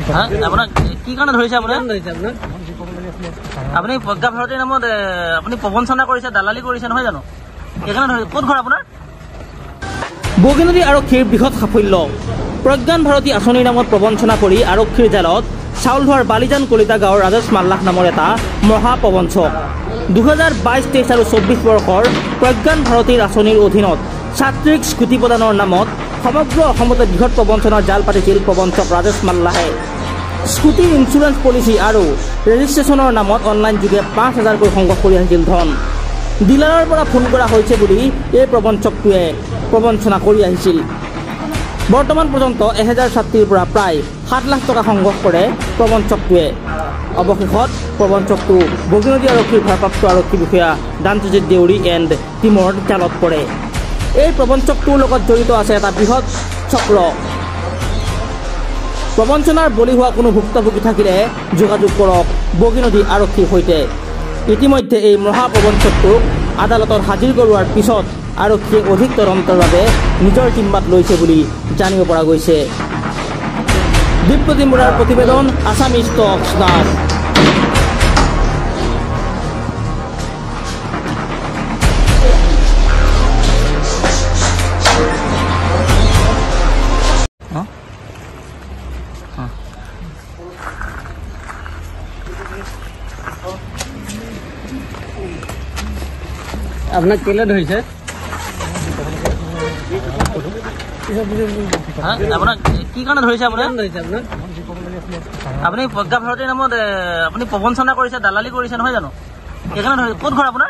আপোনাক কি কাৰণে ধৰিছে আপোনাৰ? আপুনি প্ৰজ্ঞা ভাৰতীৰ নামত আপুনি প্ৰবঞ্চনা কৰিছে, দালালি কৰিছে নহয় জানো? সেইকাৰণে ধৰিছে। ক'ত ঘৰ আপোনাৰ? বগীনদী আৰক্ষীৰ বৃহৎ সাফল্য। প্ৰজ্ঞান ভাৰতী আঁচনিৰ নামত প্ৰবঞ্চনা কৰি আৰক্ষীৰ জালত চাউল ধোৱাৰ বালিজান কলিতা গাঁৱৰ ৰাজেশ মাল্লাহ নামৰ এটা মহাপ্ৰবঞ্চক। 2022-23 আৰু 24 বৰ্ষৰ প্ৰজ্ঞান ভাৰতীৰ আঁচনিৰ অধীনত ছাত্ৰীক স্কুটি প্ৰদানৰ নামত সমগ্ৰ অসমতে বৃহৎ প্ৰবঞ্চনাৰ জাল পাতিছিল প্ৰবঞ্চক ৰাজেশ মাল্লাহে। স্কুটিৰ ইঞ্চুৰেঞ্চ পলিচি আৰু ৰেজিষ্ট্ৰেশ্যনৰ নামত অনলাইন যোগে 5,000কৈ সংগ্ৰহ কৰি আহিছিল ধন। ডিলাৰৰ পৰা ফোন কৰা হৈছে বুলি এই প্ৰবঞ্চকটোৱে প্ৰবঞ্চনা কৰি আহিছিল। বৰ্তমান পৰ্যন্ত 1000 ছাত্ৰীৰ পৰা প্ৰায় 7 লাখ টকা সংগ্ৰহ কৰে প্ৰবঞ্চকটোৱে। অৱশেষত প্ৰবঞ্চকটো বগীনদী আৰক্ষীৰ ভাৰপ্ৰাপ্ত আৰক্ষী বিষয়া দান্তজিৎ দেউৰী এণ্ড টিমৰ জালত পৰে। এই প্ৰবঞ্চকটোৰ লগত জড়িত আছে এটা বৃহৎ চক্ৰ। প্ৰবঞ্চনাৰ বলি হোৱা কোনো ভুক্তভোগী থাকিলে যোগাযোগ কৰক বগীনদী আৰক্ষীৰ সৈতে। ইতিমধ্যে এই মহাপ্ৰবঞ্চকটোক আদালতত হাজিৰ কৰোৱাৰ পিছত আৰক্ষীয়ে অধিক তদন্তৰ বাবে নিজৰ জিম্মাত লৈছে বুলি জানিব পৰা গৈছে। দীপ্ৰতি মুৰাৰ প্ৰতিবেদন, আছামিজ টক্স নাও। আপোনাক কেলে ধৰিছে? আপোনাক কি কাৰণে ধৰিছে আপোনাৰ? আপুনি প্ৰজ্ঞা ভাৰতীৰ নামত আপুনি প্ৰবঞ্চনা কৰিছে, দালালি কৰিছে নহয় জানো? সেইকাৰণে ধৰিছে। ক'ত ঘৰ আপোনাৰ?